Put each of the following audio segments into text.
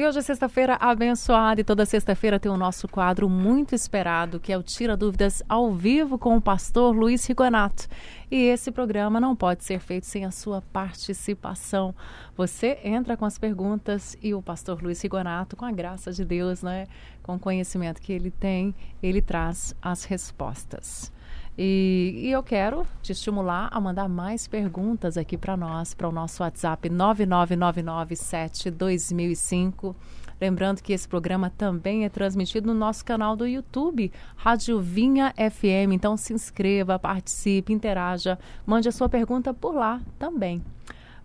hoje é sexta-feira abençoada e toda sexta-feira tem o nosso quadro muito esperado, que é o Tira Dúvidas ao vivo com o pastor Luiz Rigonato. E esse programa não pode ser feito sem a sua participação. Você entra com as perguntas e o pastor Luiz Rigonato, com a graça de Deus, né, com o conhecimento que ele tem, ele traz as respostas. E eu quero te estimular a mandar mais perguntas aqui para nós, para o nosso WhatsApp 999972005. Lembrando que esse programa também é transmitido no nosso canal do YouTube, Rádio Vinha FM. Então se inscreva, participe, interaja, mande a sua pergunta por lá também.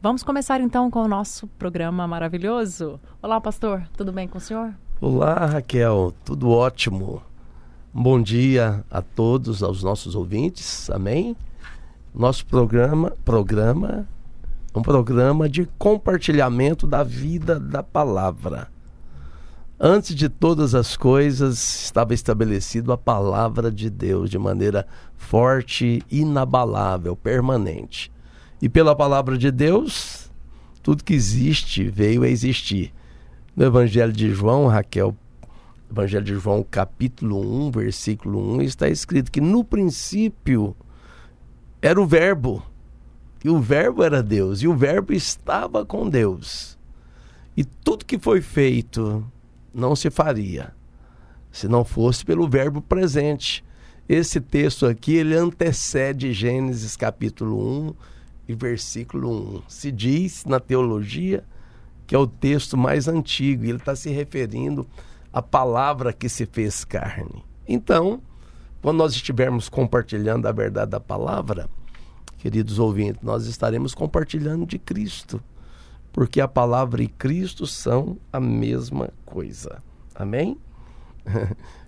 Vamos começar então com o nosso programa maravilhoso. Olá, pastor, tudo bem com o senhor? Olá, Raquel, tudo ótimo. Bom dia a todos, aos nossos ouvintes, amém? Nosso programa é um programa de compartilhamento da vida da palavra. Antes de todas as coisas, estava estabelecido a palavra de Deus de maneira forte, inabalável, permanente. E pela palavra de Deus, tudo que existe veio a existir. No Evangelho de João, Raquel, Evangelho de João, capítulo 1, versículo 1, está escrito que no princípio era o Verbo, e o Verbo era Deus, e o Verbo estava com Deus. E tudo que foi feito não se faria se não fosse pelo Verbo presente. Esse texto aqui, ele antecede Gênesis capítulo 1 e versículo 1. Se diz na teologia que é o texto mais antigo, e ele está se referindo a palavra que se fez carne. Então, quando nós estivermos compartilhando a verdade da palavra, queridos ouvintes, nós estaremos compartilhando de Cristo, porque a palavra e Cristo são a mesma coisa. Amém?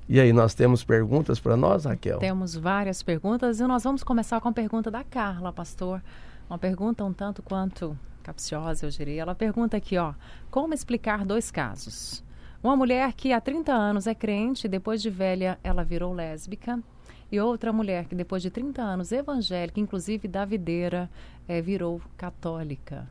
E aí, nós temos perguntas para nós, Raquel? Temos várias perguntas e nós vamos começar com a pergunta da Carla, pastor. Uma pergunta um tanto quanto capciosa, eu diria. Ela pergunta aqui, como explicar dois casos? Uma mulher que há 30 anos é crente, depois de velha ela virou lésbica. E outra mulher que depois de 30 anos evangélica, inclusive da videira, virou católica.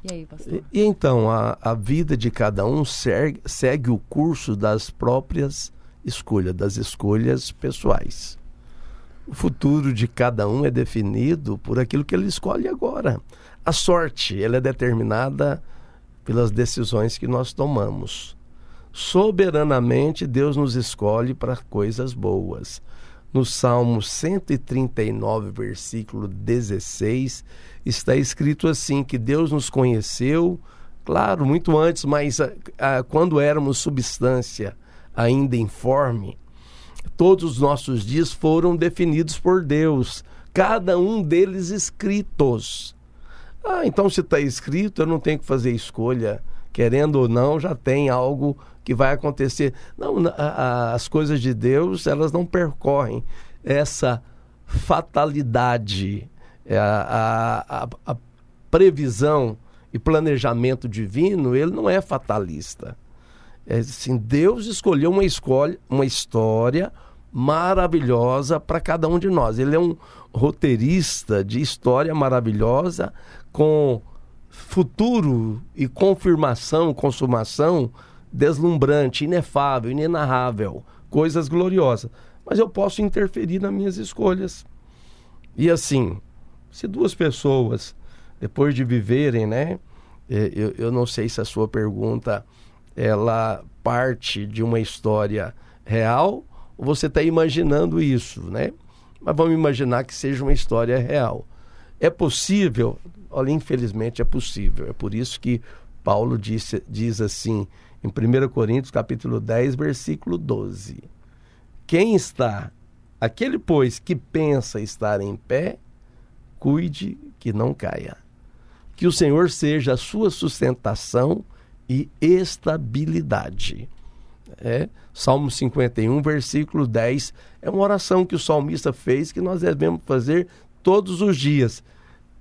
E aí, pastor? E então, a vida de cada um segue o curso das próprias escolhas, das escolhas pessoais. O futuro de cada um é definido por aquilo que ele escolhe agora. A sorte, ela é determinada pelas decisões que nós tomamos. Soberanamente, Deus nos escolhe para coisas boas. No Salmo 139, versículo 16, está escrito assim, que Deus nos conheceu, claro, muito antes, mas quando éramos substância ainda informe, todos os nossos dias foram definidos por Deus, cada um deles escritos. Então se está escrito, eu não tenho que fazer escolha, querendo ou não, já tem algo que vai acontecer. Não, as coisas de Deus, elas não percorrem essa fatalidade, a previsão e planejamento divino, ele não é fatalista. Assim, Deus escolheu uma história maravilhosa para cada um de nós. Ele é um roteirista de história maravilhosa, com futuro e confirmação, consumação deslumbrante, inefável, inenarrável, coisas gloriosas. Mas eu posso interferir nas minhas escolhas. E assim, se duas pessoas, depois de viverem, eu não sei se a sua pergunta, ela parte de uma história real, ou você está imaginando isso, Mas vamos imaginar que seja uma história real. É possível? Olha, infelizmente é possível. É por isso que Paulo diz assim, em 1 Coríntios, capítulo 10, versículo 12. Aquele, pois, que pensa estar em pé, cuide que não caia. Que o Senhor seja a sua sustentação e estabilidade. Salmo 51, versículo 10, é uma oração que o salmista fez, que nós devemos fazer todos os dias.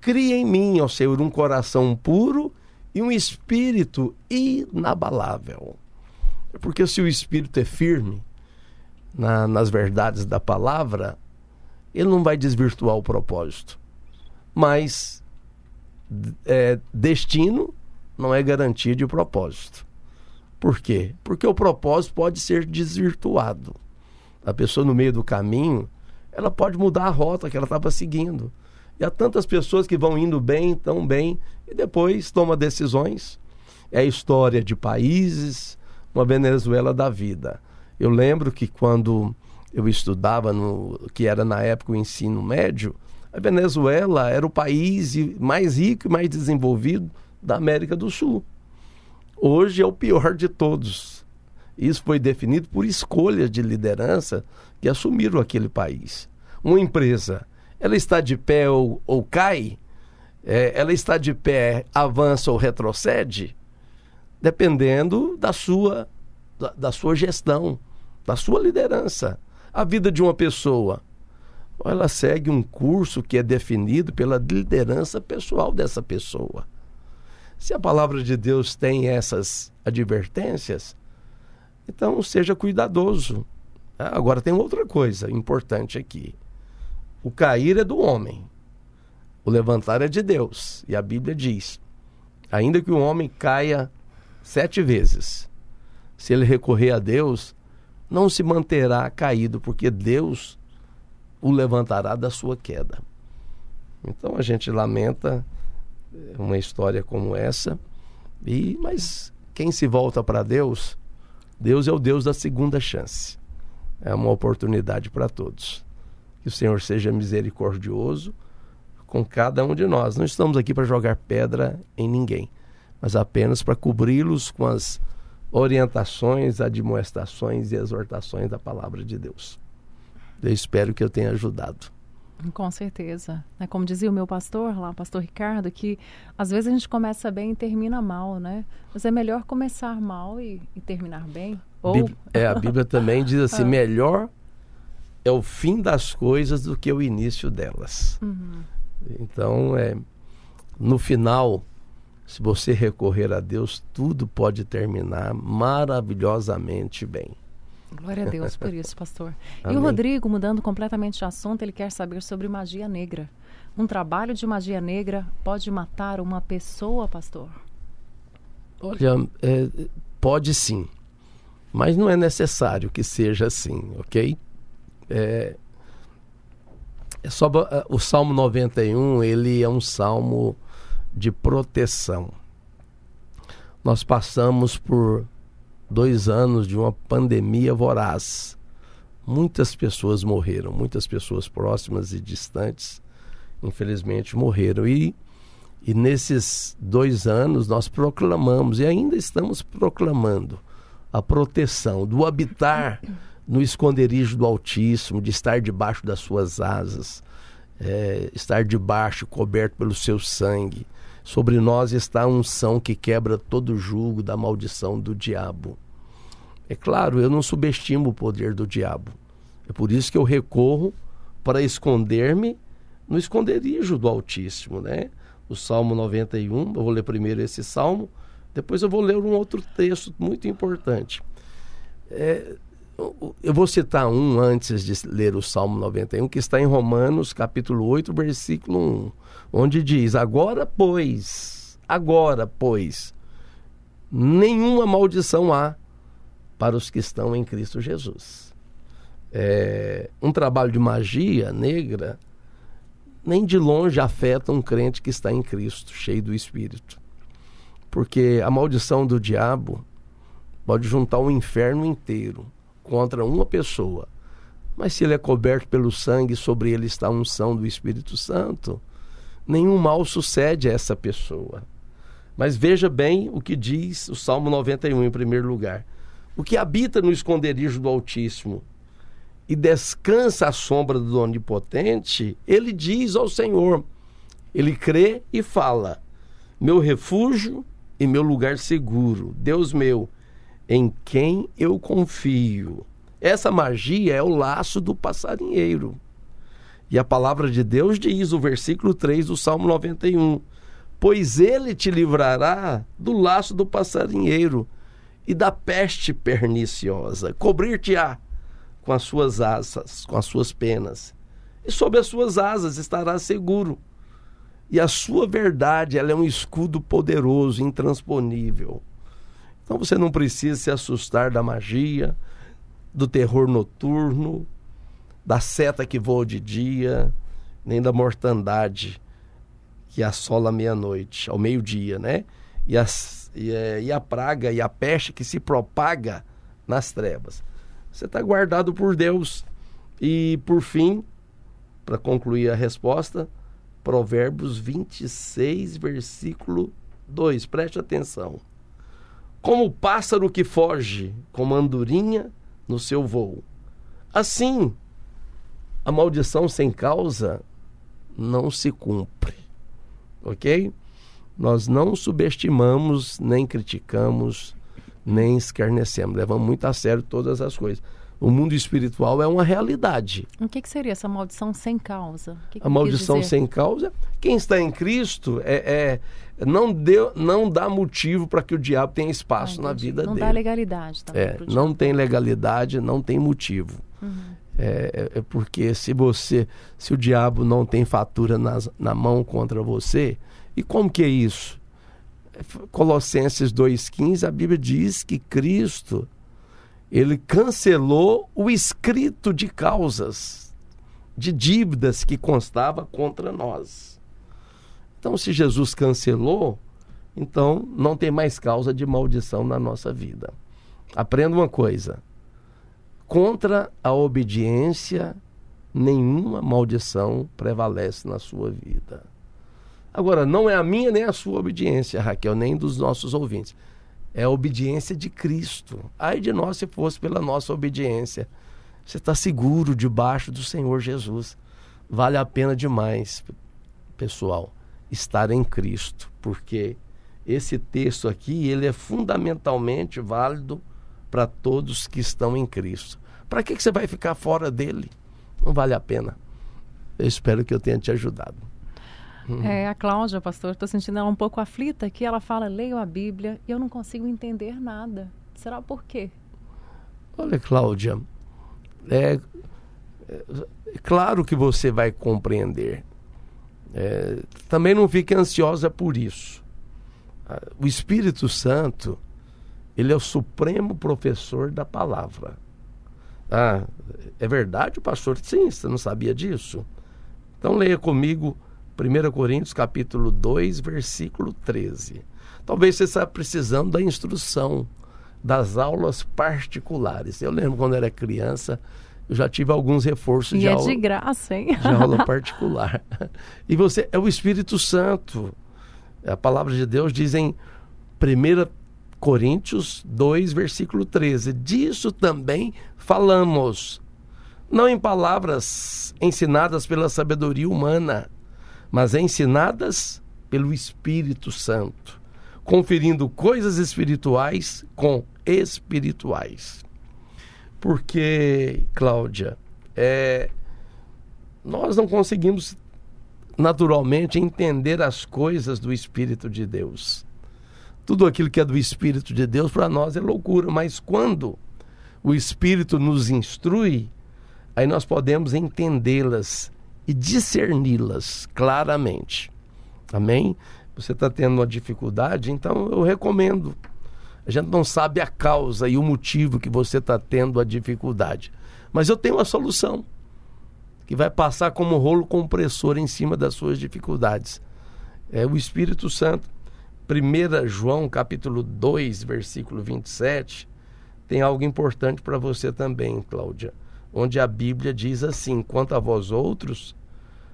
Cria em mim, ó Senhor, um coração puro e um espírito inabalável. Porque se o espírito é firme nas verdades da palavra, ele não vai desvirtuar o propósito. Mas destino não é garantia de propósito. Por quê? Porque o propósito pode ser desvirtuado. A pessoa no meio do caminho, ela pode mudar a rota que ela estava seguindo. E há tantas pessoas que vão indo bem, tão bem, e depois tomam decisões. É a história de países, uma Venezuela da vida. Eu lembro que quando eu estudava, que era na época o ensino médio, a Venezuela era o país mais rico e mais desenvolvido da América do Sul. Hoje é o pior de todos. Isso foi definido por escolhas de liderança que assumiram aquele país. Uma empresa, ela está de pé ou cai? Ela está de pé, avança ou retrocede? Dependendo da sua gestão, da sua liderança. A vida de uma pessoa, ela segue um curso que é definido pela liderança pessoal dessa pessoa. Se a palavra de Deus tem essas advertências, então seja cuidadoso. Agora tem outra coisa importante aqui. O cair é do homem, o levantar é de Deus. E a Bíblia diz, ainda que o homem caia 7 vezes, se ele recorrer a Deus, não se manterá caído, porque Deus o levantará da sua queda. Então a gente lamenta uma história como essa, mas quem se volta para Deus, Deus é o Deus da segunda chance. É uma oportunidade para todos. Que o Senhor seja misericordioso com cada um de nós. Não estamos aqui para jogar pedra em ninguém, mas apenas para cobri-los com as orientações, admoestações e exortações da palavra de Deus. Eu espero que eu tenha ajudado. Com certeza. Como dizia o meu pastor lá, o pastor Ricardo, que às vezes a gente começa bem e termina mal, né? Mas é melhor começar mal e terminar bem. A Bíblia também diz assim, melhor é o fim das coisas do que o início delas. Uhum. Então, no final, se você recorrer a Deus, tudo pode terminar maravilhosamente bem. Glória a Deus por isso, pastor. Amém. E o Rodrigo, mudando completamente de assunto, ele quer saber sobre magia negra. Um trabalho de magia negra pode matar uma pessoa, pastor? Olha, pode sim, mas não é necessário que seja assim, ok? O Salmo 91, ele é um salmo de proteção. Nós passamos por 2 anos de uma pandemia voraz. Muitas pessoas morreram, muitas pessoas próximas e distantes, infelizmente, morreram. E nesses 2 anos nós proclamamos, e ainda estamos proclamando, a proteção do habitar no esconderijo do Altíssimo, de estar debaixo das suas asas, estar debaixo, coberto pelo seu sangue. Sobre nós está a unção que quebra todo o jugo da maldição do diabo. É claro, eu não subestimo o poder do diabo. É por isso que eu recorro para esconder-me no esconderijo do Altíssimo, né? O Salmo 91, eu vou ler primeiro esse salmo, depois eu vou ler um outro texto muito importante. Eu vou citar um antes de ler o Salmo 91, que está em Romanos, capítulo 8, versículo 1, onde diz, agora, pois, nenhuma maldição há para os que estão em Cristo Jesus. Um trabalho de magia negra nem de longe afeta um crente que está em Cristo, cheio do Espírito. Porque a maldição do diabo pode juntar o inferno inteiro contra uma pessoa. Mas se ele é coberto pelo sangue, sobre ele está a unção do Espírito Santo, nenhum mal sucede a essa pessoa. Mas veja bem o que diz o Salmo 91 em primeiro lugar. O que habita no esconderijo do Altíssimo e descansa à sombra do Onipotente, ele diz ao Senhor, ele crê e fala, meu refúgio e meu lugar seguro, Deus meu, em quem eu confio. Essa magia é o laço do passarinheiro. E a palavra de Deus diz, o versículo 3 do Salmo 91, pois ele te livrará do laço do passarinheiro e da peste perniciosa, cobrir-te-á com as suas asas, com as suas penas, e sob as suas asas estará seguro. E a sua verdade, ela é um escudo poderoso, intransponível. Então você não precisa se assustar da magia, do terror noturno, da seta que voa de dia, nem da mortandade que assola à meia-noite, ao meio-dia, né? E a praga e a peste que se propaga nas trevas. Você está guardado por Deus. E, por fim, para concluir a resposta, Provérbios 26, versículo 2. Preste atenção. Como o pássaro que foge, como a andorinha no seu voo. Assim, a maldição sem causa não se cumpre. Ok? Nós não subestimamos, nem criticamos, nem escarnecemos. Levamos muito a sério todas as coisas. O mundo espiritual é uma realidade. O que seria essa maldição sem causa? A maldição sem causa, quem está em Cristo não dá motivo para que o diabo tenha espaço na vida dele. Não dá legalidade também. Não tem legalidade, não tem motivo. Porque se o diabo não tem fatura na mão contra você, e como que é isso? Colossenses 2,15, a Bíblia diz que Cristo, ele cancelou o escrito de causas, de dívidas que constava contra nós. Então, se Jesus cancelou, então não tem mais causa de maldição na nossa vida. Aprenda uma coisa: contra a obediência, nenhuma maldição prevalece na sua vida. Agora, não é a minha nem a sua obediência, Raquel, nem dos nossos ouvintes. É a obediência de Cristo. Ai de nós se fosse pela nossa obediência. Você está seguro debaixo do Senhor Jesus. Vale a pena demais, pessoal, estar em Cristo, porque esse texto aqui, ele é fundamentalmente válido para todos que estão em Cristo. Para que você vai ficar fora dele? Não vale a pena. Eu espero que eu tenha te ajudado. A Cláudia, pastor, estou sentindo ela um pouco aflita aqui. Ela fala, leio a Bíblia e eu não consigo entender nada. Será por quê? Olha, Cláudia, é claro que você vai compreender. Também não fique ansiosa por isso. O Espírito Santo, ele é o supremo professor da palavra. É verdade, pastor? Sim, você não sabia disso? Então leia comigo 1 Coríntios capítulo 2, versículo 13. Talvez você esteja precisando da instrução, das aulas particulares. Eu lembro quando era criança, eu já tive alguns reforços de aula. E é de graça, hein? De aula particular. E você é o Espírito Santo. A palavra de Deus diz em 1 Coríntios 2, versículo 13. Disso também falamos, não em palavras ensinadas pela sabedoria humana, mas ensinadas pelo Espírito Santo, conferindo coisas espirituais com espirituais. Porque, Cláudia, nós não conseguimos naturalmente entender as coisas do Espírito de Deus. Tudo aquilo que é do Espírito de Deus para nós é loucura, mas quando o Espírito nos instrui, aí nós podemos entendê-las e discerni-las claramente. Amém? Você está tendo uma dificuldade, então eu recomendo. A gente não sabe a causa e o motivo que você está tendo a dificuldade, mas eu tenho uma solução que vai passar como rolo compressor em cima das suas dificuldades. É o Espírito Santo. 1 João capítulo 2, versículo 27, tem algo importante para você também, Cláudia, onde a Bíblia diz assim: quanto a vós outros,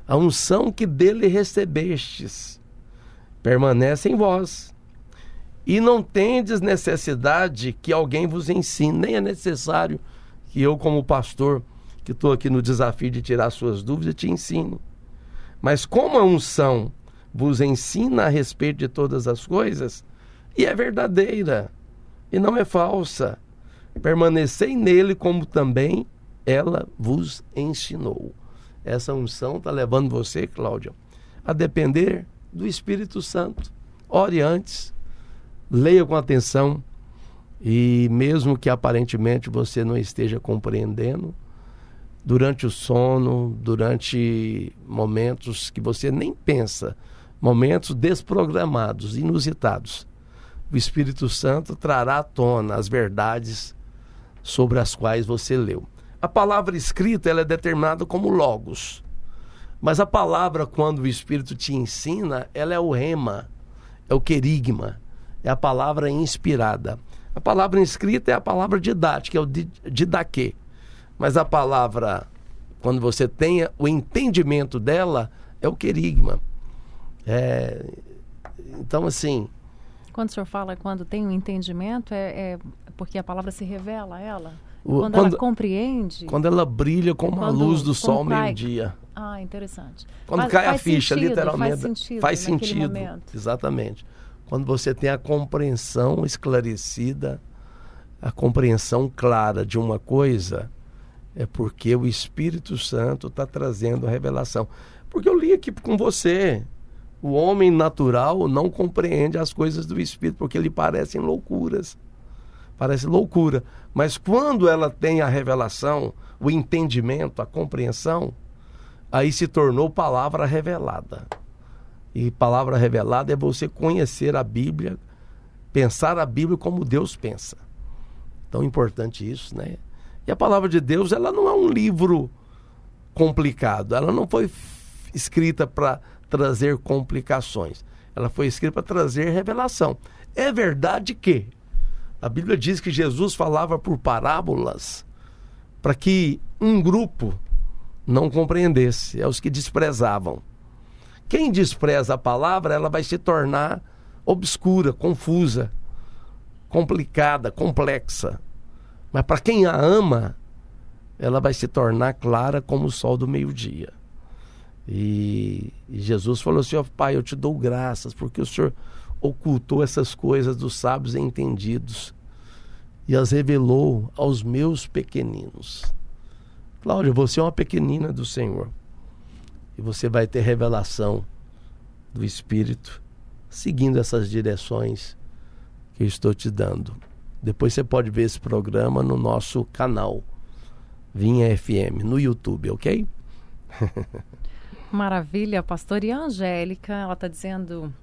a unção que dele recebestes permanece em vós, e não tendes necessidade que alguém vos ensine, nem é necessário que eu, como pastor, que estou aqui no desafio de tirar suas dúvidas, te ensine. Mas como a unção vos ensina a respeito de todas as coisas, e é verdadeira, e não é falsa, permanecei nele como também ela vos ensinou. Essa unção está levando você, Cláudia, a depender do Espírito Santo. Ore antes, leia com atenção, e mesmo que aparentemente você não esteja compreendendo, durante o sono, durante momentos que você nem pensa, momentos desprogramados, inusitados, o Espírito Santo trará à tona as verdades sobre as quais você leu. A palavra escrita, ela é determinada como logos. Mas a palavra, quando o Espírito te ensina, ela é o rema, é o querigma, é a palavra inspirada. A palavra escrita é a palavra didática, é o didaquê. Mas a palavra, quando você tenha o entendimento dela, é o querigma. Então, assim... Quando o senhor fala quando tem um entendimento, é porque a palavra se revela a ela? Quando ela compreende? Quando ela brilha como a luz do sol ao meio-dia. Ah, interessante. Quando cai a ficha, sentido, literalmente. Faz sentido. Exatamente. Quando você tem a compreensão esclarecida, a compreensão clara de uma coisa, é porque o Espírito Santo está trazendo a revelação. Porque eu li aqui com você, o homem natural não compreende as coisas do Espírito, porque lhe parecem loucuras. Parece loucura. Mas quando ela tem a revelação, o entendimento, a compreensão, aí se tornou palavra revelada. E palavra revelada é você conhecer a Bíblia, pensar a Bíblia como Deus pensa. Tão importante isso, né? E a palavra de Deus, ela não é um livro complicado. Ela não foi escrita para trazer complicações. Ela foi escrita para trazer revelação. É verdade que a Bíblia diz que Jesus falava por parábolas para que um grupo não compreendesse, é os que desprezavam. Quem despreza a palavra, ela vai se tornar obscura, confusa, complicada, complexa. Mas para quem a ama, ela vai se tornar clara como o sol do meio-dia. E Jesus falou assim: ó, Pai, eu te dou graças porque o Senhor ocultou essas coisas dos sábios e entendidos e as revelou aos meus pequeninos. Cláudia, você é uma pequenina do Senhor. E você vai ter revelação do Espírito seguindo essas direções que eu estou te dando. Depois você pode ver esse programa no nosso canal Vinha FM, no YouTube, ok? Maravilha, pastor. E a Angélica, ela está dizendo: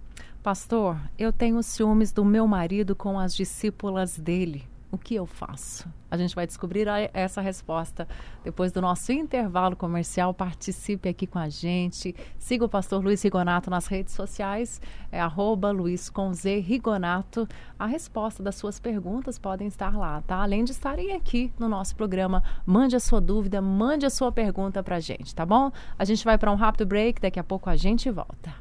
pastor, eu tenho ciúmes do meu marido com as discípulas dele. O que eu faço? A gente vai descobrir essa resposta depois do nosso intervalo comercial. Participe aqui com a gente. Siga o pastor Luiz Rigonato nas redes sociais. É @Luiz_Rigonato. A resposta das suas perguntas podem estar lá, tá? Além de estarem aqui no nosso programa. Mande a sua dúvida, mande a sua pergunta pra gente, tá bom? A gente vai para um rápido break. Daqui a pouco a gente volta.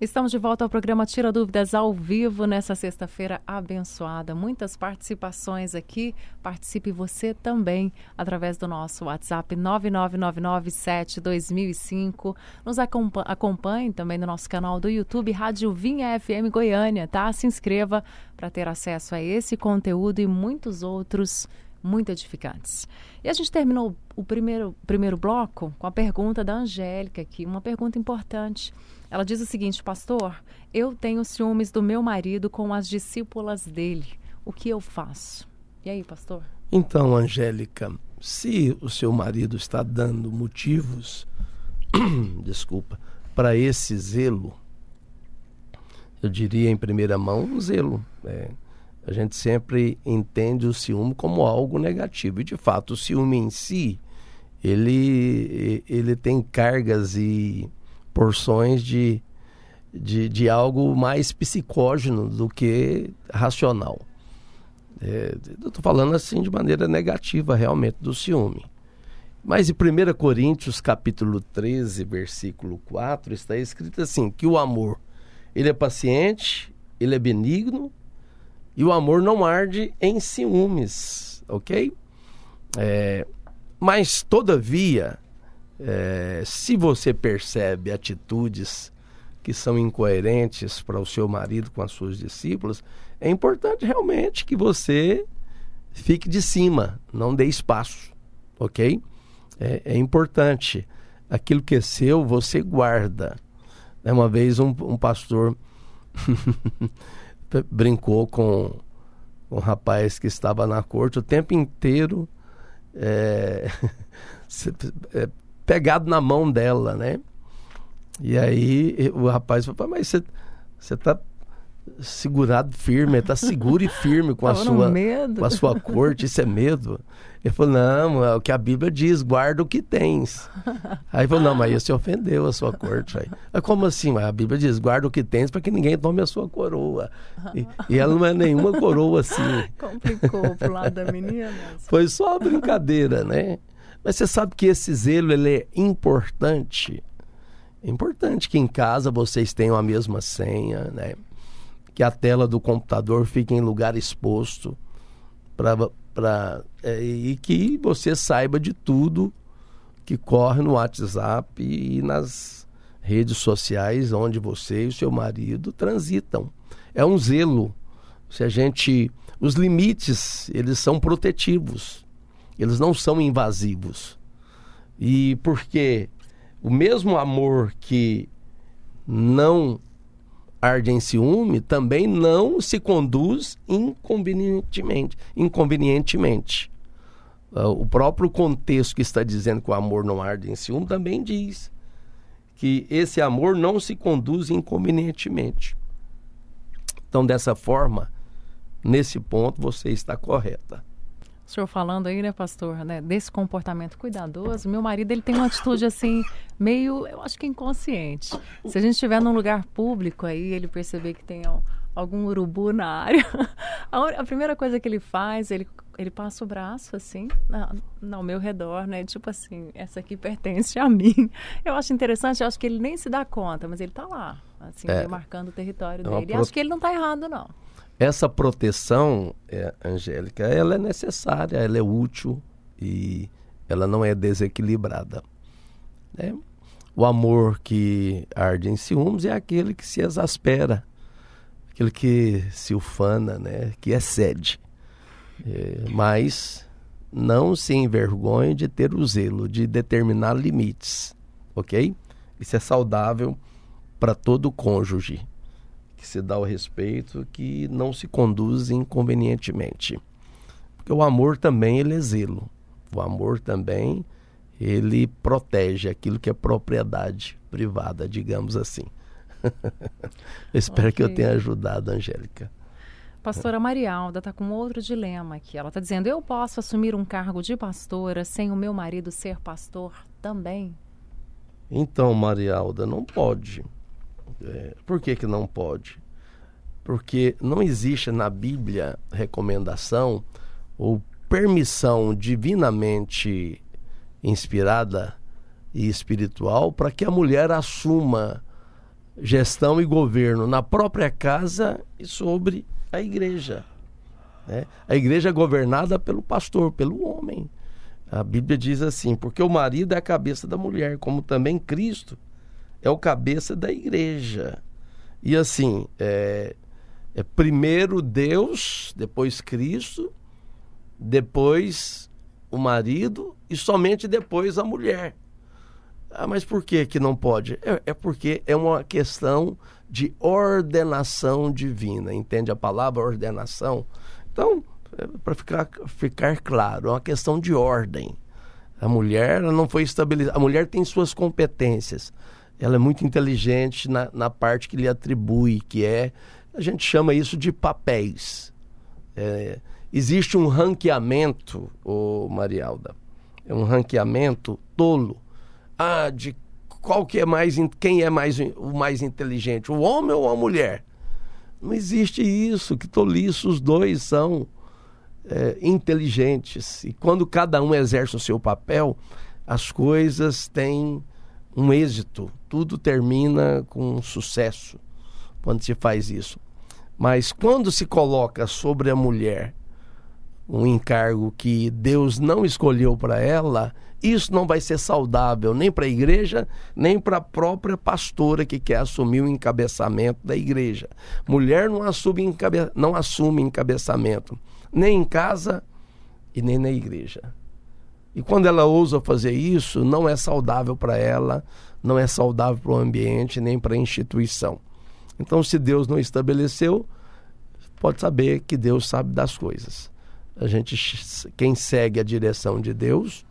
Estamos de volta ao programa Tira Dúvidas ao vivo nessa sexta-feira abençoada. Muitas participações aqui. Participe você também através do nosso WhatsApp 999972005. Nos acompanhe também no nosso canal do YouTube Rádio Vinha FM Goiânia, tá? Se inscreva para ter acesso a esse conteúdo e muitos outros muito edificantes. E a gente terminou o primeiro bloco com a pergunta da Angélica aqui, uma pergunta importante. Ela diz o seguinte: pastor, eu tenho ciúmes do meu marido com as discípulas dele. O que eu faço? E aí, pastor? Então, Angélica, se o seu marido está dando motivos, para esse zelo, eu diria em primeira mão um zelo, A gente sempre entende o ciúme como algo negativo. E, de fato, o ciúme em si, ele tem cargas e porções de algo mais psicógeno do que racional. Eu estou falando assim de maneira negativa realmente do ciúme. Mas em 1 Coríntios capítulo 13, versículo 4, está escrito assim, que o amor, ele é paciente, ele é benigno, e o amor não arde em ciúmes, ok? Mas, todavia, se você percebe atitudes que são incoerentes para o seu marido com as suas discípulas, é importante realmente que você fique de cima, não dê espaço, ok? É importante. Aquilo que é seu, você guarda. Uma vez um pastor brincou com um rapaz que estava na corte o tempo inteiro pegado na mão dela, né? E aí o rapaz falou, mas você está segurado firme, está seguro e firme com a sua corte, isso é medo? Ele falou, não, é o que a Bíblia diz, guarda o que tens. Aí ele falou, não, mas você ofendeu a sua corte. Aí, como assim? Mas a Bíblia diz, guarda o que tens para que ninguém tome a sua coroa. E ela não é nenhuma coroa assim. Complicou pro lado da menina. Foi só uma brincadeira, né? Mas você sabe que esse zelo, ele é importante. É importante que em casa vocês tenham a mesma senha, né? Que a tela do computador fique em lugar exposto e que você saiba de tudo que corre no WhatsApp e nas redes sociais onde você e o seu marido transitam. É um zelo. Os limites, eles são protetivos. Eles não são invasivos. E porque o mesmo amor que não arde em ciúme também não se conduz inconvenientemente. O próprio contexto que está dizendo que o amor não arde em ciúme também diz que esse amor não se conduz inconvenientemente. Então, dessa forma, nesse ponto você está correta. O senhor falando aí, né, pastor, né, desse comportamento cuidadoso, meu marido, ele tem uma atitude assim, meio, eu acho que inconsciente. Se a gente estiver num lugar público aí, ele perceber que tem algum urubu na área, a primeira coisa que ele faz, ele passa o braço assim, ao meu redor, né, tipo assim, essa aqui pertence a mim. Eu acho interessante, eu acho que ele nem se dá conta, mas ele tá lá, assim, marcando o território dele. E acho que ele não tá errado, não. Essa proteção, Angélica, ela é necessária, ela é útil e ela não é desequilibrada. Né? O amor que arde em ciúmes é aquele que se exaspera, aquele que se ufana, né? Que excede. Mas não se envergonhe de ter o zelo, de determinar limites, ok? Isso é saudável para todo cônjuge. Que se dá o respeito, que não se conduz inconvenientemente. Porque o amor também, ele é zelo. O amor também, ele protege aquilo que é propriedade privada, digamos assim. Eu espero que eu tenha ajudado, Angélica. Pastora Marialda está com outro dilema aqui. Ela está dizendo, eu posso assumir um cargo de pastora sem o meu marido ser pastor também? Então, Marialda, não pode. Por que não pode? Porque não existe na Bíblia recomendação ou permissão divinamente inspirada e espiritual para que a mulher assuma gestão e governo na própria casa e sobre a igreja. Né? A igreja é governada pelo pastor, pelo homem. A Bíblia diz assim, porque o marido é a cabeça da mulher, como também Cristo é o cabeça da igreja. E assim, primeiro Deus, depois Cristo, depois o marido e somente depois a mulher. Mas por que não pode? Porque é uma questão de ordenação divina. Entende a palavra ordenação? Então, para ficar claro, é uma questão de ordem. A mulher ela não foi estabelecida. A mulher tem suas competências. Ela é muito inteligente na parte que lhe atribui, a gente chama isso de papéis. Existe um ranqueamento, Marialda, é um ranqueamento tolo, de quem é o mais inteligente, o homem ou a mulher? Não existe isso, que tolice, os dois são. inteligentes. E quando cada um exerce o seu papel, as coisas têm um êxito. Tudo termina com sucesso quando se faz isso. Mas quando se coloca sobre a mulher um encargo que Deus não escolheu para ela, isso não vai ser saudável nem para a igreja, nem para a própria pastora que quer assumir o encabeçamento da igreja. Mulher não assume encabeçamento, nem em casa e nem na igreja. E quando ela ousa fazer isso, não é saudável para ela, não é saudável para o ambiente, nem para a instituição. Então, se Deus não estabeleceu, pode saber que Deus sabe das coisas. Quem segue a direção de Deus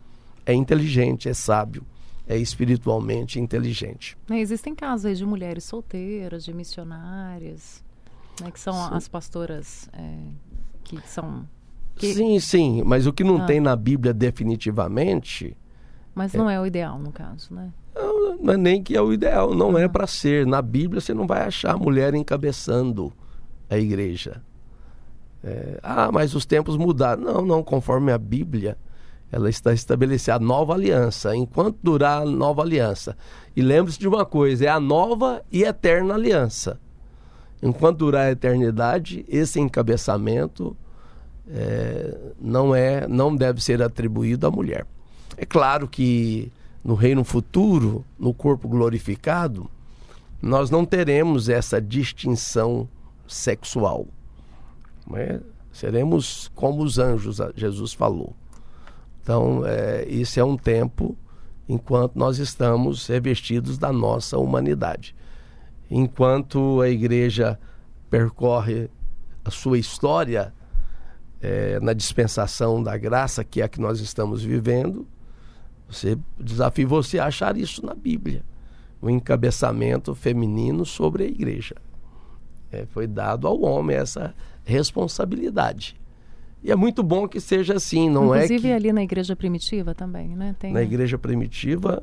é inteligente, é sábio, é espiritualmente inteligente. Existem casos aí de mulheres solteiras, de missionárias, né, que são as pastoras que são... Sim, mas o que não tem na Bíblia definitivamente... Mas não é o ideal, no caso, né? Não é nem que é o ideal, não é para ser. Na Bíblia você não vai achar a mulher encabeçando a igreja. Mas os tempos mudaram. Não, conforme a Bíblia, ela está estabelecida a nova aliança, enquanto durar a nova aliança. E lembre-se de uma coisa, é a nova e eterna aliança. Enquanto durar a eternidade, esse encabeçamento não deve ser atribuído à mulher. É claro que no reino futuro, no corpo glorificado, nós não teremos essa distinção sexual. Seremos como os anjos, Jesus falou. Então, isso é um tempo enquanto nós estamos revestidos da nossa humanidade. Enquanto a igreja percorre a sua história na dispensação da graça, que é a que nós estamos vivendo, desafio você a achar isso na Bíblia. O encabeçamento feminino sobre a igreja. Foi dado ao homem essa responsabilidade. E é muito bom que seja assim, não Inclusive ali na igreja primitiva também, né? Na igreja primitiva,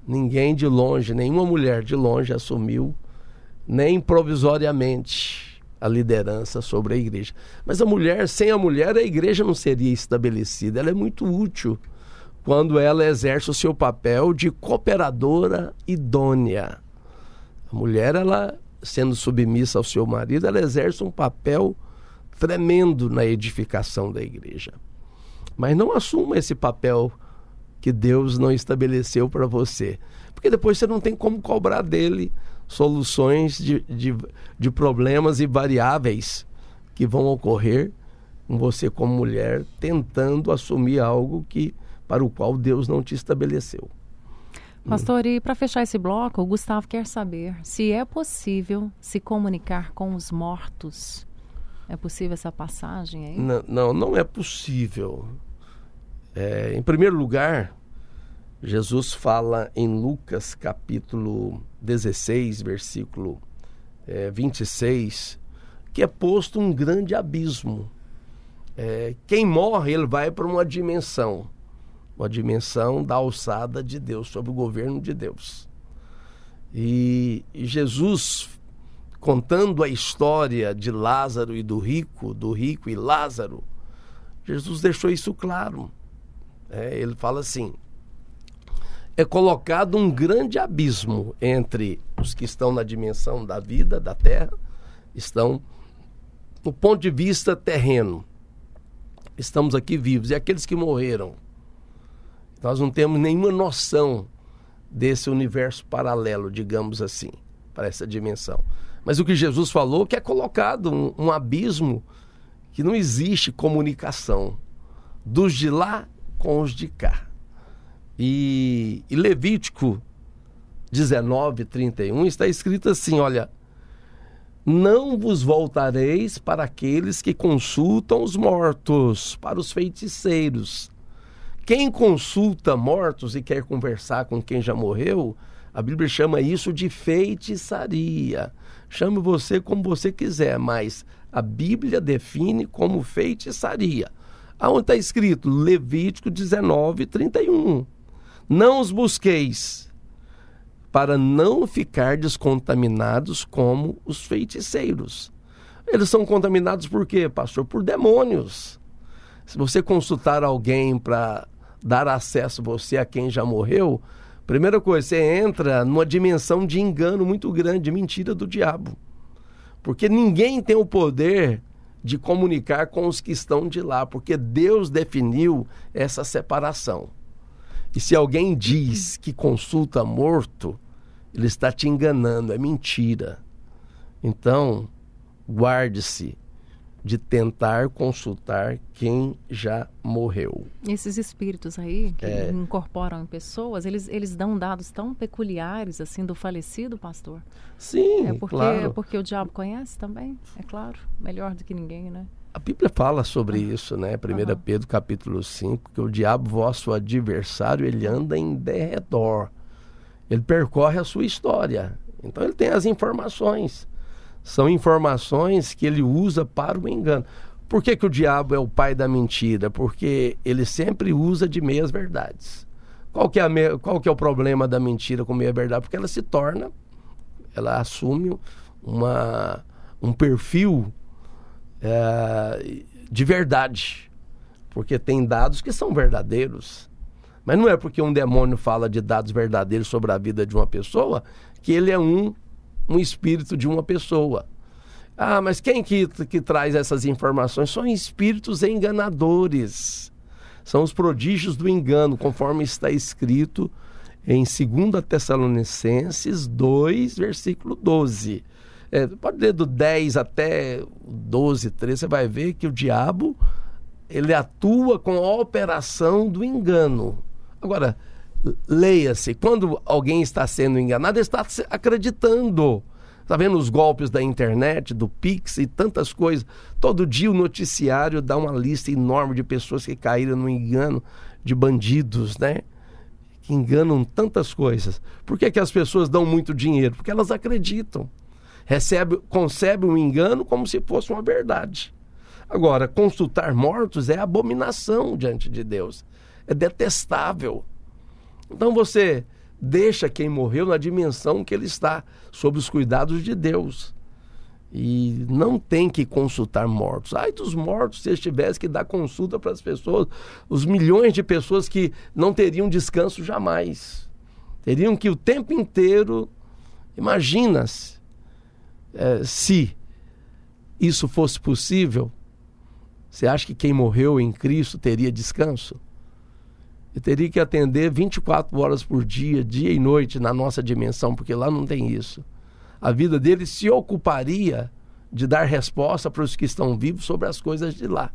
ninguém de longe, nenhuma mulher de longe assumiu, nem provisoriamente, a liderança sobre a igreja. Mas sem a mulher, a igreja não seria estabelecida. Ela é muito útil quando ela exerce o seu papel de cooperadora idônea. A mulher, ela, sendo submissa ao seu marido, ela exerce um papel tremendo na edificação da igreja. Mas não assuma esse papel que Deus não estabeleceu para você, porque depois você não tem como cobrar dele soluções de problemas e variáveis que vão ocorrer com você como mulher, tentando assumir algo para o qual Deus não te estabeleceu. Pastor, e para fechar esse bloco, o Gustavo quer saber se é possível se comunicar com os mortos. É possível essa passagem aí? Não é possível. Em primeiro lugar, Jesus fala em Lucas capítulo 16, versículo 26, que é posto um grande abismo. Quem morre, ele vai para uma dimensão da alçada de Deus, sob o governo de Deus. E Jesus, contando a história de Lázaro e do rico e Lázaro, Jesus deixou isso claro. Ele fala assim: é colocado um grande abismo entre os que estão na dimensão da vida, da terra, estão no ponto de vista terreno. Estamos aqui vivos, e aqueles que morreram. Nós não temos nenhuma noção desse universo paralelo, digamos assim, para essa dimensão. Mas o que Jesus falou, que é colocado um abismo que não existe comunicação dos de lá com os de cá. E Levítico 19, 31 está escrito assim, olha: não vos voltareis para aqueles que consultam os mortos, para os feiticeiros. Quem consulta mortos e quer conversar com quem já morreu, a Bíblia chama isso de feitiçaria. Chame você como você quiser, mas a Bíblia define como feitiçaria. Aonde está escrito? Levítico 19, 31. Não os busqueis, para não ficar descontaminados como os feiticeiros. Eles são contaminados por quê, pastor? Por demônios. Se você consultar alguém para dar acesso você a quem já morreu, primeira coisa, você entra numa dimensão de engano muito grande, de mentira do diabo. Porque ninguém tem o poder de comunicar com os que estão de lá, porque Deus definiu essa separação. E se alguém diz que consulta morto, ele está te enganando, é mentira. Então, guarde-se de tentar consultar quem já morreu. Esses espíritos aí que incorporam em pessoas, eles dão dados tão peculiares assim do falecido, pastor? Sim, claro. É porque o diabo conhece também, é claro, melhor do que ninguém, né? A Bíblia fala sobre isso, né? 1 Pedro capítulo 5, que o diabo, vosso adversário, ele anda em derredor. Ele percorre a sua história. Então ele tem as informações. São informações que ele usa para o engano. Por que o diabo é o pai da mentira? Porque ele sempre usa de meias verdades. Qual que é o problema da mentira com meia verdade? Porque ela assume um perfil de verdade. Porque tem dados que são verdadeiros. Mas não é porque um demônio fala de dados verdadeiros sobre a vida de uma pessoa que ele é um espírito de uma pessoa. Ah, mas quem que traz essas informações? São espíritos enganadores. São os prodígios do engano, conforme está escrito em 2 Tessalonicenses 2, versículo 12. Pode ler do 10 até 12, 13, você vai ver que o diabo, ele atua com a operação do engano. Agora, leia-se, quando alguém está sendo enganado, ele está acreditando. Está vendo os golpes da internet, do Pix e tantas coisas. Todo dia o noticiário dá uma lista enorme de pessoas que caíram no engano de bandidos, né? Que enganam tantas coisas. Por que as pessoas dão muito dinheiro? Porque elas acreditam. Concebem o engano como se fosse uma verdade. Agora, consultar mortos é abominação diante de Deus. É detestável. Então você deixa quem morreu na dimensão que ele está, sob os cuidados de Deus. E não tem que consultar mortos. Ai dos mortos, se eles tivessem que dar consulta para as pessoas, os milhões de pessoas que não teriam descanso jamais. Teriam que o tempo inteiro, imagina-se, se isso fosse possível, você acha que quem morreu em Cristo teria descanso? Eu teria que atender 24 horas por dia, dia e noite, na nossa dimensão, porque lá não tem isso. A vida dele se ocuparia de dar resposta para os que estão vivos sobre as coisas de lá.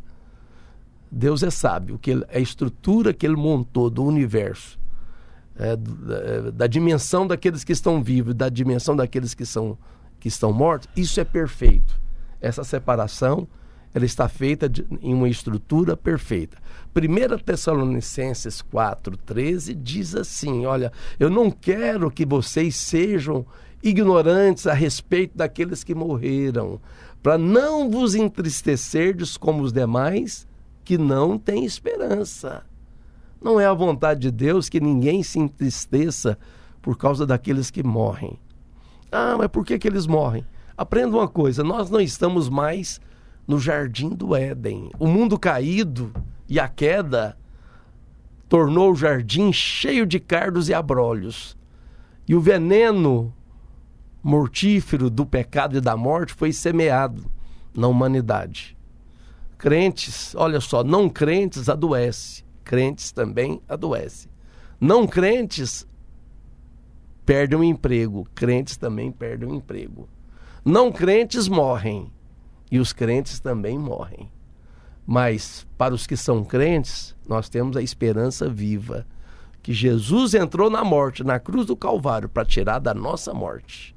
Deus é sábio, a estrutura que ele montou do universo, da dimensão daqueles que estão vivos, da dimensão daqueles que estão mortos, isso é perfeito. Essa separação, ela está feita em uma estrutura perfeita. 1 Tessalonicenses 4,13 diz assim, olha, eu não quero que vocês sejam ignorantes a respeito daqueles que morreram, para não vos entristecerdes como os demais que não têm esperança. Não é a vontade de Deus que ninguém se entristeça por causa daqueles que morrem. Ah, mas por que eles morrem? Aprenda uma coisa, nós não estamos mais no jardim do Éden. O mundo caído e a queda tornou o jardim cheio de cardos e abrolhos. E o veneno mortífero do pecado e da morte foi semeado na humanidade. Crentes, olha só, não crentes adoecem, crentes também adoecem. Não crentes perdem o emprego, crentes também perdem o emprego. Não crentes morrem, e os crentes também morrem. Mas para os que são crentes, nós temos a esperança viva, que Jesus entrou na morte, na cruz do Calvário, para tirar da nossa morte.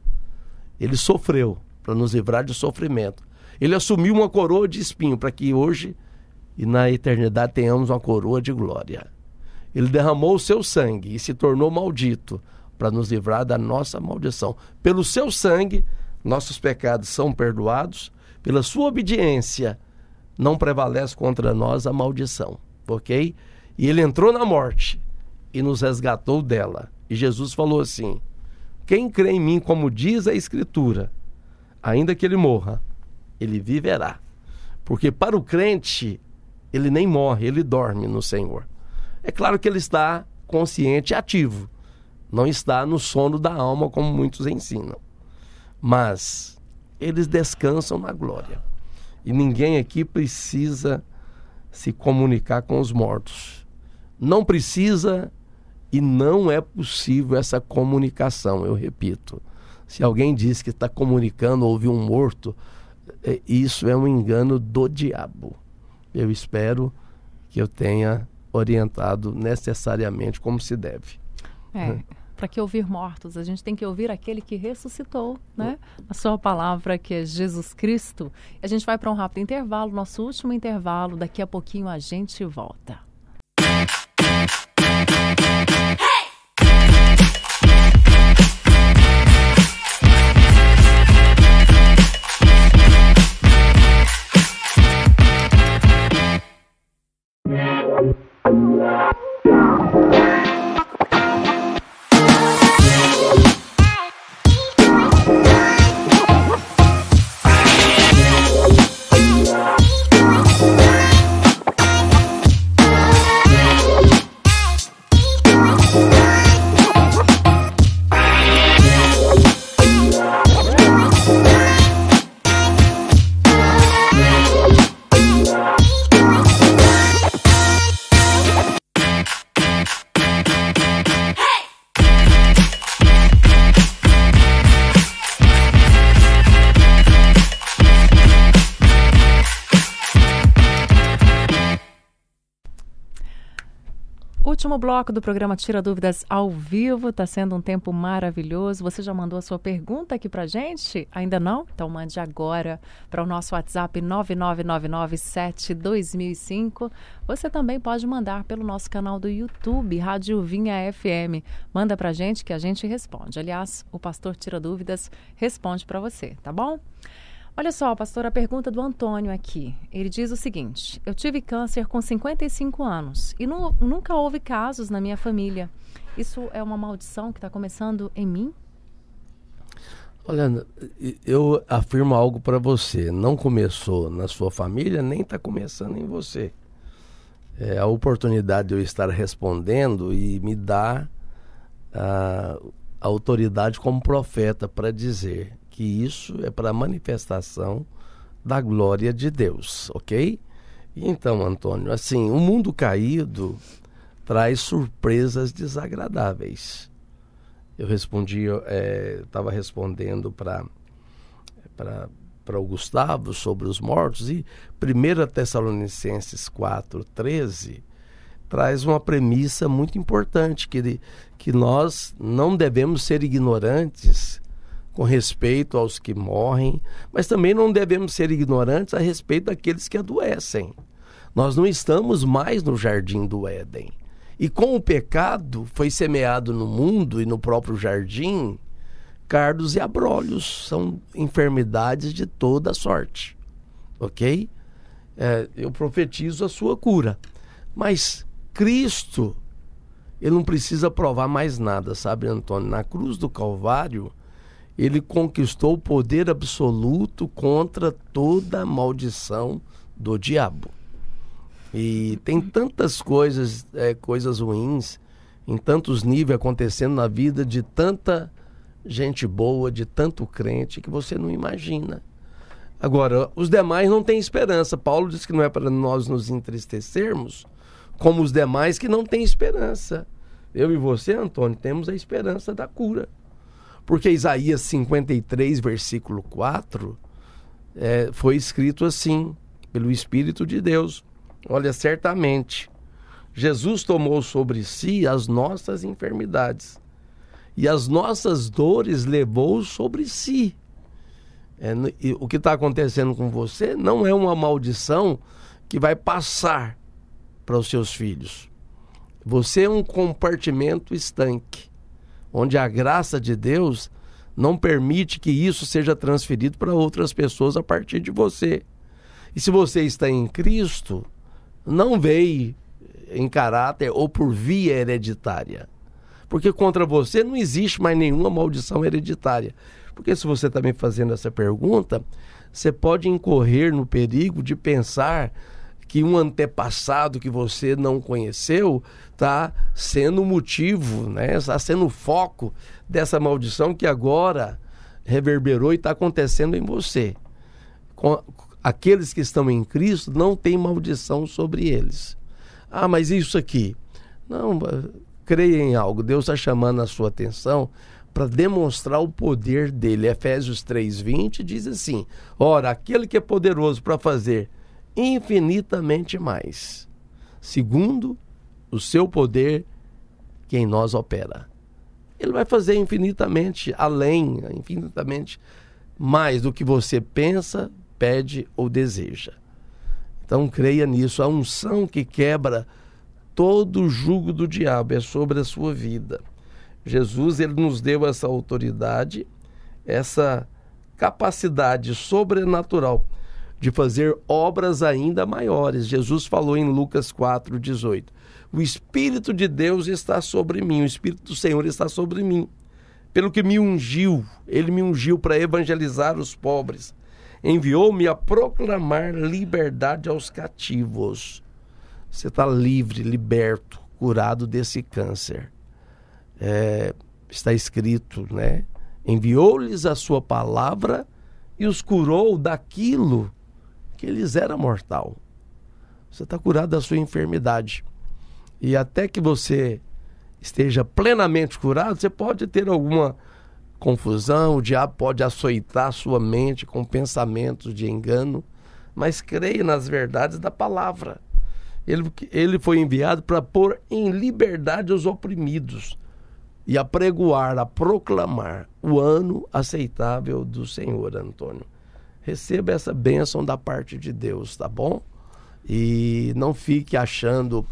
Ele sofreu para nos livrar de sofrimento. Ele assumiu uma coroa de espinho para que hoje e na eternidade tenhamos uma coroa de glória. Ele derramou o seu sangue e se tornou maldito para nos livrar da nossa maldição. Pelo seu sangue, nossos pecados são perdoados. Pela sua obediência, não prevalece contra nós a maldição. Ok? E ele entrou na morte e nos resgatou dela. E Jesus falou assim, quem crê em mim, como diz a Escritura, ainda que ele morra, ele viverá. Porque para o crente, ele nem morre, ele dorme no Senhor. É claro que ele está consciente e ativo, não está no sono da alma como muitos ensinam, mas eles descansam na glória. E ninguém aqui precisa se comunicar com os mortos. Não precisa e não é possível essa comunicação, eu repito. Se alguém diz que está comunicando ou ouviu um morto, isso é um engano do diabo. Eu espero que eu tenha orientado necessariamente como se deve. Para que ouvir mortos? A gente tem que ouvir aquele que ressuscitou, né? A sua palavra, que é Jesus Cristo. A gente vai para um rápido intervalo, nosso último intervalo. Daqui a pouquinho a gente volta. Último bloco do programa Tira Dúvidas ao vivo, está sendo um tempo maravilhoso. Você já mandou a sua pergunta aqui para a gente? Ainda não? Então mande agora para o nosso WhatsApp 999972005. Você também pode mandar pelo nosso canal do YouTube, Rádio Vinha FM. Manda para a gente que a gente responde. Aliás, o pastor Tira Dúvidas responde para você, tá bom? Olha só, pastor, a pergunta do Antônio aqui. Ele diz o seguinte: eu tive câncer com 55 anos e nunca houve casos na minha família. Isso é uma maldição que está começando em mim? Olha, eu afirmo algo para você. Não começou na sua família, nem está começando em você. A oportunidade de eu estar respondendo e me dá a autoridade como profeta para dizer que isso é para a manifestação da glória de Deus, ok? Então, Antônio, assim, o mundo caído traz surpresas desagradáveis. Eu respondi, estava respondendo para o Gustavo sobre os mortos, e 1 Tessalonicenses 4:13 traz uma premissa muito importante, que nós não devemos ser ignorantes com respeito aos que morrem, mas também não devemos ser ignorantes a respeito daqueles que adoecem. Nós não estamos mais no jardim do Éden. E com o pecado foi semeado no mundo e no próprio jardim cardos e abrolhos, são enfermidades de toda sorte, ok? Eu profetizo a sua cura, mas Cristo, ele não precisa provar mais nada, sabe, Antônio? Na cruz do Calvário, ele conquistou o poder absoluto contra toda a maldição do diabo. E tem tantas coisas ruins, em tantos níveis acontecendo na vida de tanta gente boa, de tanto crente, que você não imagina. Agora, os demais não têm esperança. Paulo diz que não é para nós nos entristecermos como os demais que não têm esperança. Eu e você, Antônio, temos a esperança da cura. Porque Isaías 53, versículo 4, foi escrito assim, pelo Espírito de Deus. Olha, certamente, Jesus tomou sobre si as nossas enfermidades e as nossas dores levou sobre si. E o que está acontecendo com você não é uma maldição que vai passar para os seus filhos. Você é um compartimento estanque, onde a graça de Deus não permite que isso seja transferido para outras pessoas a partir de você. E se você está em Cristo, não veio em caráter ou por via hereditária. Porque contra você não existe mais nenhuma maldição hereditária. Porque se você está me fazendo essa pergunta, você pode incorrer no perigo de pensar que um antepassado que você não conheceu está sendo motivo, né? Está sendo o foco dessa maldição que agora reverberou e está acontecendo em você. Aqueles que estão em Cristo não tem maldição sobre eles. Ah, mas isso aqui? Não, creia em algo. Deus está chamando a sua atenção para demonstrar o poder dele. Efésios 3:20 diz assim: ora, aquele que é poderoso para fazer infinitamente mais, segundo o seu poder que em nós opera. Ele vai fazer infinitamente além, infinitamente mais do que você pensa, pede ou deseja. Então creia nisso. A unção que quebra todo o jugo do diabo é sobre a sua vida. Jesus, ele nos deu essa autoridade, essa capacidade sobrenatural de fazer obras ainda maiores. Jesus falou em Lucas 4:18: o Espírito de Deus está sobre mim, o Espírito do Senhor está sobre mim, pelo que me ungiu. Ele me ungiu para evangelizar os pobres, enviou-me a proclamar liberdade aos cativos. Você está livre, liberto, curado desse câncer. Está escrito, né? Enviou-lhes a sua palavra e os curou daquilo que lhes era mortal. Você está curado da sua enfermidade. E até que você esteja plenamente curado, você pode ter alguma confusão, o diabo pode açoitar a sua mente com pensamentos de engano, mas creia nas verdades da palavra. Ele foi enviado para pôr em liberdade os oprimidos e apregoar, a proclamar o ano aceitável do Senhor, Antônio. Receba essa bênção da parte de Deus, tá bom? E não fique achando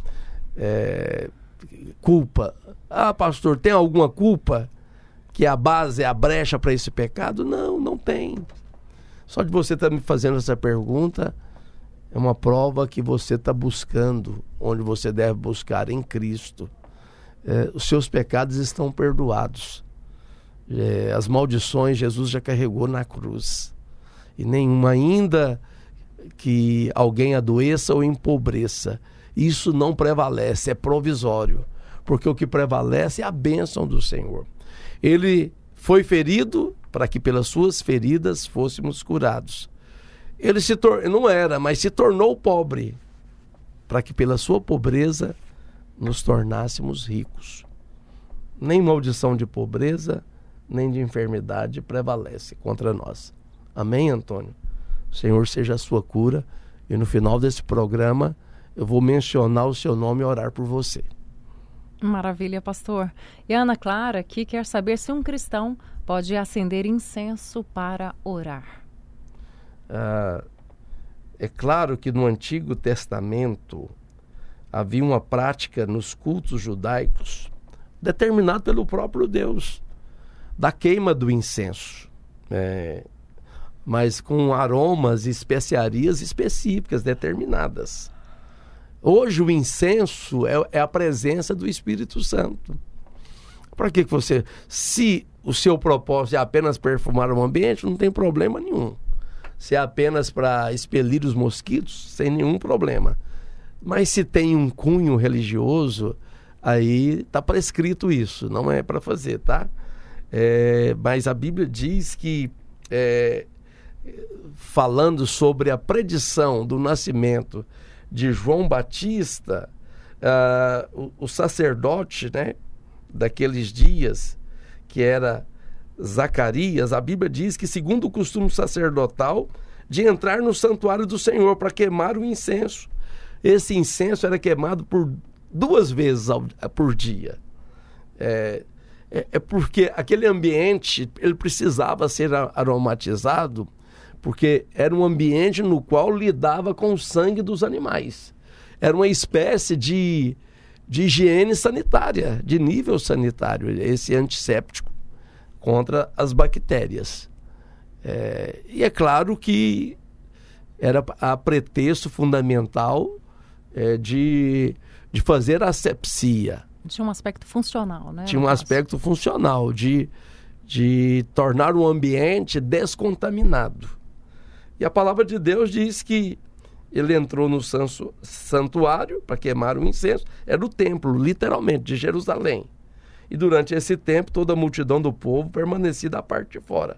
culpa. Ah, pastor, tem alguma culpa que a base é a brecha para esse pecado? Não, não tem. Só de você estar me fazendo essa pergunta é uma prova que você está buscando onde você deve buscar, em Cristo. Os seus pecados estão perdoados. As maldições Jesus já carregou na cruz. E nenhuma, ainda que alguém adoeça ou empobreça, isso não prevalece, é provisório. Porque o que prevalece é a bênção do Senhor. Ele foi ferido para que pelas suas feridas fôssemos curados. Ele não era, mas se tornou pobre para que pela sua pobreza nos tornássemos ricos. Nem maldição de pobreza, nem de enfermidade prevalece contra nós. Amém, Antônio? O Senhor seja a sua cura. E no final desse programa eu vou mencionar o seu nome e orar por você. Maravilha, pastor. E a Ana Clara aqui quer saber se um cristão pode acender incenso para orar. É claro que no Antigo Testamento havia uma prática nos cultos judaicos determinada pelo próprio Deus, da queima do incenso, mas com aromas e especiarias específicas determinadas. Hoje o incenso é a presença do Espírito Santo. Para que você, se o seu propósito é apenas perfumar o ambiente, não tem problema nenhum. Se é apenas para expelir os mosquitos, sem nenhum problema. Mas se tem um cunho religioso, aí está prescrito isso, não é para fazer, tá? Mas a Bíblia diz que, falando sobre a predição do nascimento de João Batista, o sacerdote, né, daqueles dias, que era Zacarias, a Bíblia diz que, segundo o costume sacerdotal, de entrar no santuário do Senhor para queimar o incenso. Esse incenso era queimado por 2 vezes por dia. Porque aquele ambiente ele precisava ser aromatizado, porque era um ambiente no qual lidava com o sangue dos animais. Era uma espécie de higiene sanitária, de nível sanitário, esse antisséptico contra as bactérias. E é claro que era a pretexto fundamental de fazer asepsia. Tinha um aspecto funcional, né? Tinha um aspecto funcional, de tornar o ambiente descontaminado. E a palavra de Deus diz que ele entrou no santuário para queimar o incenso. Era o templo, literalmente, de Jerusalém. E durante esse tempo, toda a multidão do povo permanecia da parte de fora.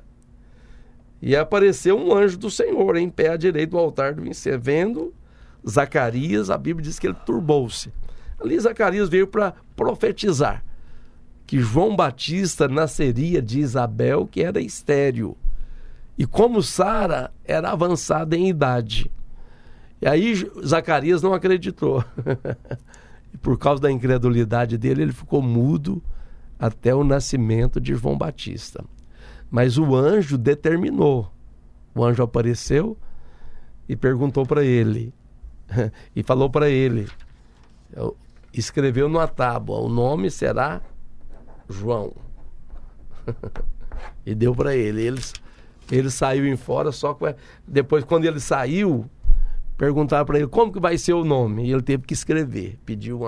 E apareceu um anjo do Senhor em pé à direita do altar do incenso. Vendo Zacarias, a Bíblia diz que ele turbou-se. Ali Zacarias veio para profetizar que João Batista nasceria de Isabel, que era estéril. E como Sara era avançada em idade. E aí Zacarias não acreditou. E por causa da incredulidade dele, ele ficou mudo até o nascimento de João Batista. Mas o anjo determinou. O anjo apareceu e perguntou para ele. E falou para ele. Escreveu numa tábua, o nome será João. E deu para ele. Ele saiu em fora, só que depois, quando ele saiu, perguntaram para ele como que vai ser o nome. E ele teve que escrever. Pediu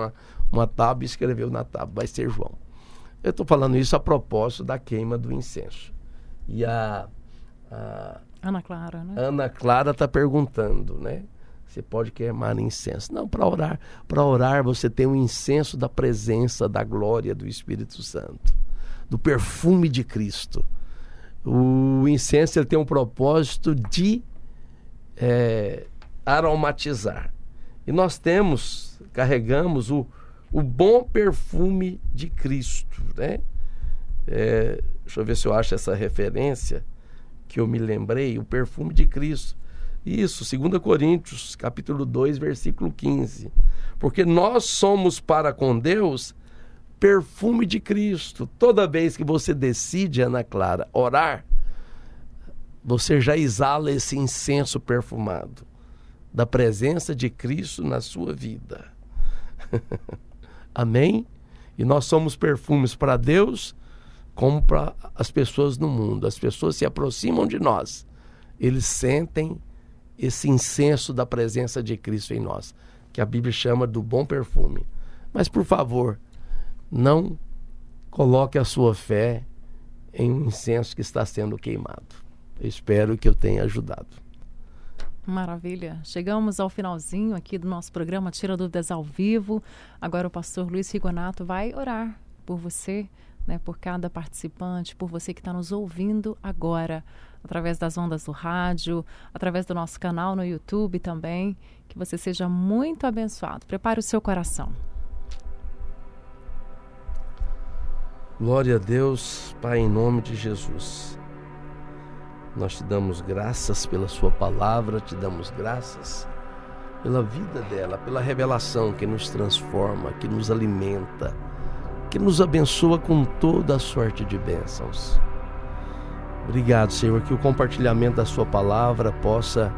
uma tábua e escreveu na tábua. Vai ser João. Eu estou falando isso a propósito da queima do incenso. E a Ana Clara, né? Ana Clara está perguntando, né? Você pode queimar incenso. Não, para orar. Para orar você tem um incenso da presença, da glória do Espírito Santo. Do perfume de Cristo. O incenso ele tem um propósito de aromatizar. E nós carregamos o bom perfume de Cristo, né? Deixa eu ver se eu acho essa referência que eu me lembrei, o perfume de Cristo. Isso, 2 Coríntios, capítulo 2, versículo 15. Porque nós somos para com Deus perfume de Cristo. Toda vez que você decide, Ana Clara, orar, você já exala esse incenso perfumado da presença de Cristo na sua vida. Amém? E nós somos perfumes para Deus como para as pessoas no mundo. As pessoas se aproximam de nós. Eles sentem esse incenso da presença de Cristo em nós, que a Bíblia chama do bom perfume. Mas, por favor, não coloque a sua fé em um incenso que está sendo queimado. Eu espero que eu tenha ajudado. Maravilha. Chegamos ao finalzinho aqui do nosso programa Tira Dúvidas ao Vivo. Agora o pastor Luiz Rigonato vai orar por você, né, por cada participante, por você que está nos ouvindo agora, através das ondas do rádio, através do nosso canal no YouTube também. Que você seja muito abençoado. Prepare o seu coração. Glória a Deus, Pai, em nome de Jesus. Nós te damos graças pela sua palavra, te damos graças pela vida dela, pela revelação que nos transforma, que nos alimenta, que nos abençoa com toda a sorte de bênçãos. Obrigado, Senhor, que o compartilhamento da sua palavra possa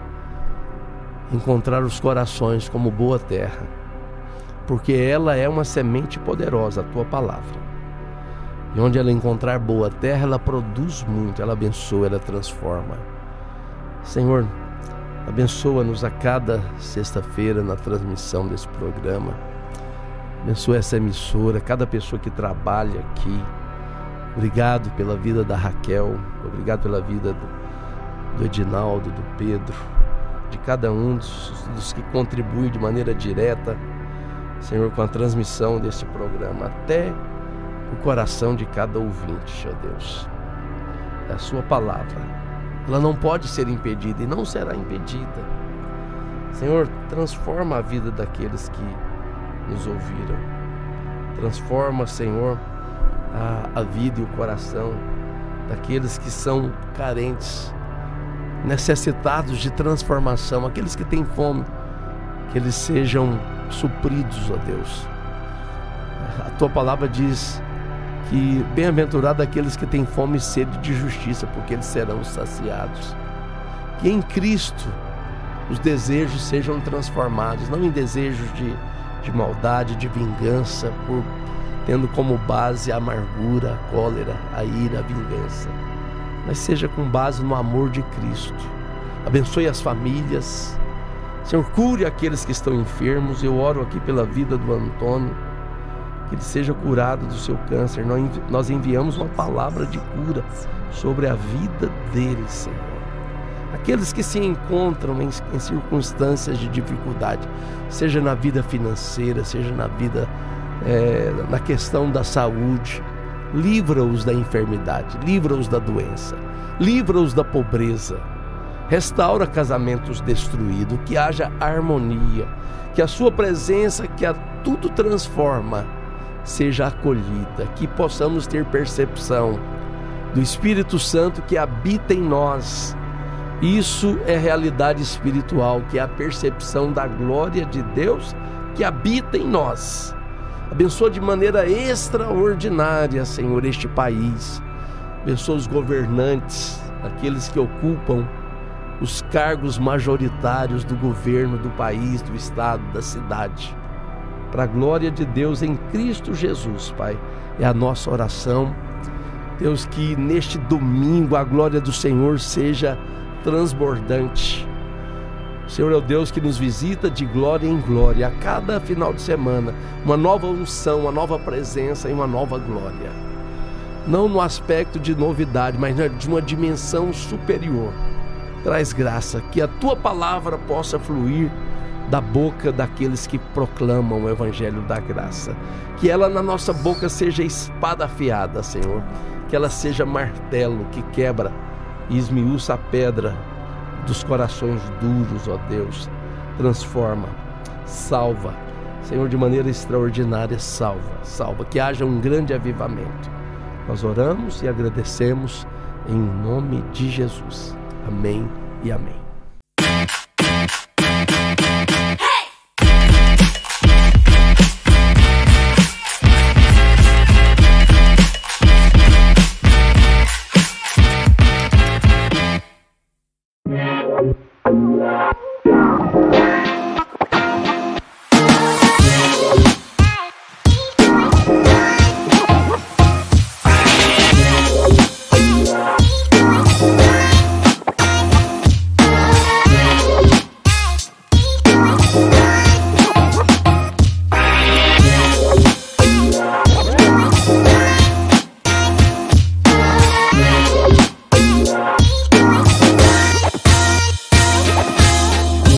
encontrar os corações como boa terra, porque ela é uma semente poderosa, a tua palavra. E onde ela encontrar boa terra, ela produz muito, ela abençoa, ela transforma. Senhor, abençoa-nos a cada sexta-feira na transmissão desse programa. Abençoa essa emissora, cada pessoa que trabalha aqui. Obrigado pela vida da Raquel, obrigado pela vida do Edinaldo, do Pedro, de cada um dos que contribuem de maneira direta, Senhor, com a transmissão desse programa, até o coração de cada ouvinte, ó Deus. A sua palavra, ela não pode ser impedida e não será impedida. Senhor, transforma a vida daqueles que nos ouviram. Transforma, Senhor, a vida e o coração daqueles que são carentes, necessitados de transformação, aqueles que têm fome, que eles sejam supridos, ó Deus. A tua palavra diz que bem-aventurado aqueles que têm fome e sede de justiça, porque eles serão saciados. Que em Cristo os desejos sejam transformados, não em desejos de maldade, de vingança, tendo como base a amargura, a cólera, a ira, a vingança, mas seja com base no amor de Cristo. Abençoe as famílias. Senhor, cure aqueles que estão enfermos. Eu oro aqui pela vida do Antônio, que ele seja curado do seu câncer. Nós enviamos uma palavra de cura sobre a vida dele, Senhor. aqueles que se encontram em circunstâncias de dificuldade, seja na vida financeira, seja na vida, na questão da saúde. Livra-os da enfermidade, livra-os da doença, livra-os da pobreza. Restaura casamentos destruídos, que haja harmonia, que a sua presença, que a tudo transforma, seja acolhida, que possamos ter percepção do Espírito Santo que habita em nós. Isso é realidade espiritual, que é a percepção da glória de Deus que habita em nós. Abençoa de maneira extraordinária, Senhor, este país. Abençoa os governantes, aqueles que ocupam os cargos majoritários do governo do país, do estado, da cidade. Para a glória de Deus em Cristo Jesus, Pai, é a nossa oração. Deus, que neste domingo a glória do Senhor seja transbordante. O Senhor é o Deus que nos visita de glória em glória, a cada final de semana, uma nova unção, uma nova presença e uma nova glória. Não no aspecto de novidade, mas de uma dimensão superior. Traz graça, que a Tua palavra possa fluir da boca daqueles que proclamam o Evangelho da graça. Que ela na nossa boca seja espada afiada, Senhor. Que ela seja martelo que quebra e esmiuça a pedra dos corações duros, ó Deus. Transforma, salva, Senhor, de maneira extraordinária, salva, que haja um grande avivamento. Nós oramos e agradecemos em nome de Jesus. Amém e amém.